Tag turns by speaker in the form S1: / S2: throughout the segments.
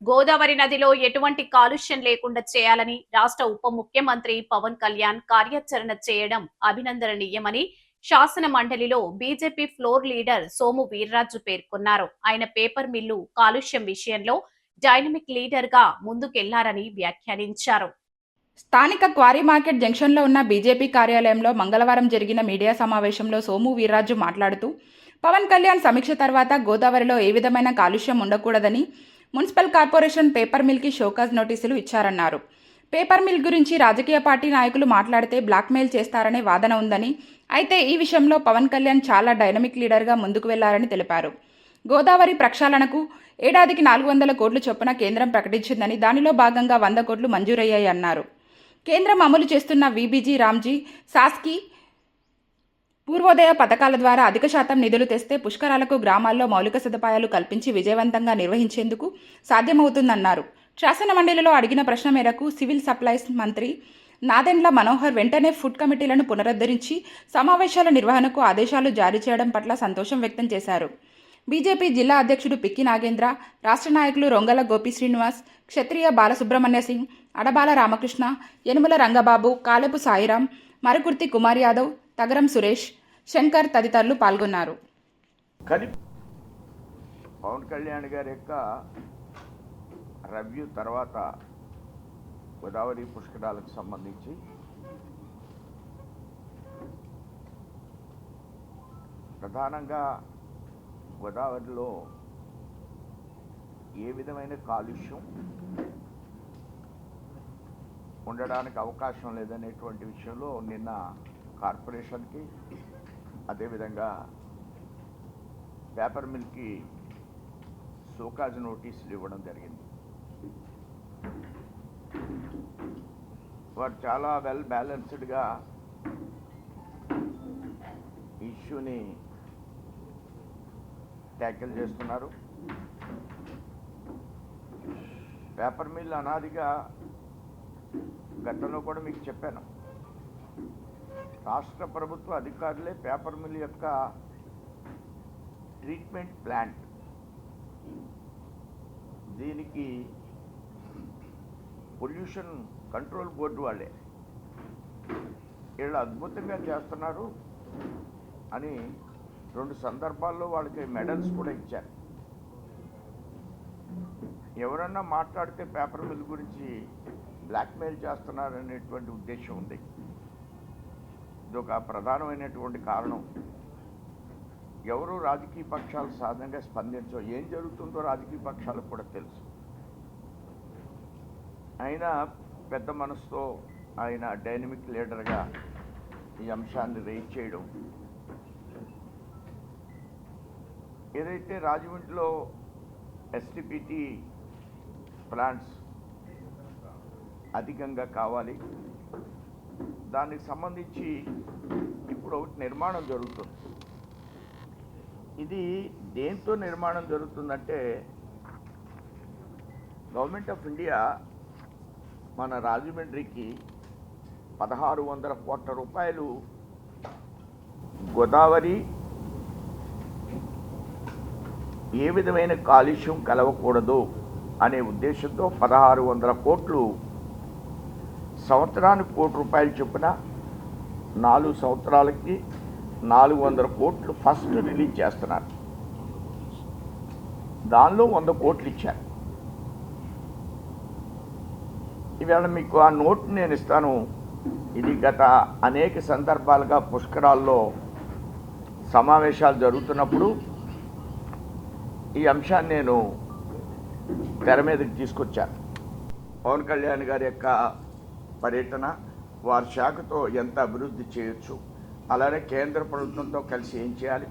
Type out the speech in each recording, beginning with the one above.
S1: గోదావరి నదిలో ఎటువంటి కాలుష్యం లేకుండా చేయాలని రాష్ట్ర ఉప ముఖ్యమంత్రి పవన్ కళ్యాణ్ కార్యాచరణ చేయడం అభినందనీయమని శాసన మండలిలో BJP floor leader Somu Veerraju పేర్కొన్నారు. ఆయన పేపర్ మిల్లు కాలుష్యం విషయంలో డైనమిక్ లీడర్ గా ముందుకెళ్లారని వ్యాఖ్యానించారు.
S2: స్థానిక క్వారీ మార్కెట్ జంక్షన్లో ఉన్న బీజేపీ కార్యాలయంలో మంగళవారం జరిగిన మీడియా సమావేశంలో సోము వీర్రాజు మాట్లాడుతూ, పవన్ కళ్యాణ్ సమీక్ష తర్వాత గోదావరిలో ఏ విధమైన కాలుష్యం ఉండకూడదని మున్సిపల్ కార్పొరేషన్ పేపర్ మిల్కి షోకాజ్ నోటీసులు ఇచ్చారన్నారు. పేపర్ మిల్ గురించి రాజకీయ పార్టీ నాయకులు మాట్లాడితే బ్లాక్మెయిల్ చేస్తారనే వాదన ఉందని, అయితే ఈ విషయంలో పవన్ కళ్యాణ్ చాలా డైనమిక్ లీడర్గా ముందుకు వెళ్లారని తెలిపారు. గోదావరి ప్రక్షాళనకు ఏడాదికి 400 కోట్లు చొప్పున కేంద్రం ప్రకటించిందని, దానిలో భాగంగా 100 కోట్లు మంజూరయ్యాయి అన్నారు. కేంద్రం అమలు చేస్తున్న వీబీజీ రామ్జీ సాస్కి పూర్వోదయ పథకాల ద్వారా అధిక శాతం నిధులు తెస్తే పుష్కరాలకు గ్రామాల్లో మౌలిక సదుపాయాలు కల్పించి విజయవంతంగా నిర్వహించేందుకు సాధ్యమవుతుందన్నారు. శాసన మండలిలో అడిగిన ప్రశ్న మేరకు సివిల్ సప్లైస్ మంత్రి నాదెండ్ల మనోహర్ వెంటనే ఫుడ్ కమిటీలను పునరుద్ధరించి సమావేశాల నిర్వహణకు ఆదేశాలు జారీ చేయడం పట్ల సంతోషం వ్యక్తం చేశారు. బీజేపీ జిల్లా అధ్యక్షుడు పిక్కి నాగేంద్ర, రాష్ట్ర నాయకులు రొంగల గోపి శ్రీనివాస్, క్షత్రియ బాలసుబ్రహ్మణ్య సింగ్, అడబాల రామకృష్ణ, యనుమల రంగబాబు, కాలపు సాయిరాం, మరుకుర్తి కుమార్ యాదవ్, తగరం సురేష్, శంకర్ తదితరులు పాల్గొన్నారు.
S3: కానీ పవన్ కళ్యాణ్ గారి యొక్క రివ్యూ తర్వాత గోదావరి పుష్కరాలకు సంబంధించి ప్రధానంగా గోదావరిలో ఏ విధమైన కాలుష్యం ఉండడానికి అవకాశం లేదనేటువంటి విషయంలో నిన్న కార్పొరేషన్కి, అదేవిధంగా పేపర్ మిల్కి షోకాజ్ నోటీసులు ఇవ్వడం జరిగింది. వారు చాలా వెల్ బ్యాలెన్స్డ్గా ఇష్యూని ట్యాకిల్ చేస్తున్నారు. పేపర్ మిల్ అనాదిగా గతంలో కూడా మీకు చెప్పాను, రాష్ట్ర ప్రభుత్వ అధికారులే పేపర్ మిల్ యొక్క ట్రీట్మెంట్ ప్లాంట్, దీనికి పొల్యూషన్ కంట్రోల్ బోర్డు వాళ్ళే వీళ్ళు అద్భుతంగా చేస్తున్నారు అని 2 సందర్భాల్లో వాళ్ళకి మెడల్స్ కూడా ఇచ్చారు. ఎవరన్నా మాట్లాడితే పేపర్ మిల్ గురించి బ్లాక్మెయిల్ చేస్తున్నారనేటువంటి ఉద్దేశం ఉంది. ఇదొక ప్రధానమైనటువంటి కారణం. ఎవరు రాజకీయ పక్షాలు సాధారణంగా స్పందించవు. ఏం జరుగుతుందో రాజకీయ పక్షాలకు కూడా తెలుసు. ఆయన పెద్ద మనసుతో ఆయన డైనమిక్ లీడర్గా ఈ అంశాన్ని రైజ్ చేయడం, ఏదైతే రాజమండ్రిలో ఎస్టీపీటీ ప్లాంట్స్ అధికంగా కావాలి, దానికి సంబంధించి ఇప్పుడు ఒకటి నిర్మాణం జరుగుతుంది. ఇది దేంతో నిర్మాణం జరుగుతుందంటే, గవర్నమెంట్ ఆఫ్ ఇండియా మన రాజమండ్రికి 1600 కోట్ల రూపాయలు గోదావరి ఏ విధమైన కాలుష్యం కలవకూడదు అనే ఉద్దేశంతో 1600 కోట్లు, సంవత్సరానికి ₹1 చొప్పున 4 సంవత్సరాలకి 400 కోట్లు ఫస్ట్ రిలీజ్ చేస్తున్నారు. దానిలో 100 కోట్లు ఇచ్చారు. ఇవాళ మీకు ఆ నోట్ నేను ఇస్తాను. ఇది గత అనేక సందర్భాలుగా పుష్కరాల్లో సమావేశాలు జరుగుతున్నప్పుడు ఈ అంశాన్ని నేను తెర మీదకి తీసుకొచ్చాను. పవన్ కళ్యాణ్ గారి యొక్క పర్యటన, వారి శాఖతో ఎంత అభివృద్ధి చేయొచ్చు, అలానే కేంద్ర ప్రభుత్వంతో కలిసి ఏం చేయాలి.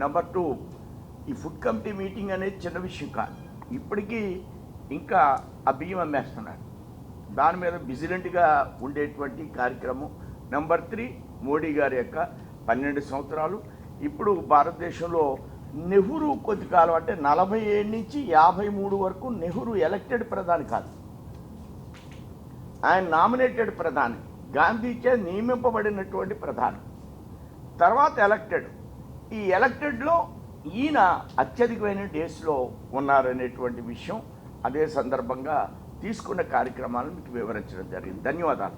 S3: నెంబర్ 2, ఈ ఫుడ్ కమిటీ మీటింగ్ అనేది చిన్న విషయం కాదు. ఇప్పటికీ ఇంకా ఆ బియ్యం అమ్మేస్తున్నారు. దాని మీద విజిలెంట్గా ఉండేటువంటి కార్యక్రమం. నెంబర్ 3, మోడీ గారి యొక్క 12 సంవత్సరాలు. ఇప్పుడు భారతదేశంలో నెహ్రూ కొద్ది కాలం, అంటే 47 నుంచి 53 వరకు నెహ్రూ ఎలక్టెడ్ ప్రధాని కాదు, ఆయన నామినేటెడ్ ప్రధాని, గాంధీచే నియమింపబడినటువంటి ప్రధాని, తర్వాత ఎలక్టెడ్. ఈ ఎలక్టెడ్లో ఈయన అత్యధికమైన డేస్లో ఉన్నారనేటువంటి విషయం అదే సందర్భంగా తీసుకున్న కార్యక్రమాలను మీకు వివరించడం జరిగింది. ధన్యవాదాలు.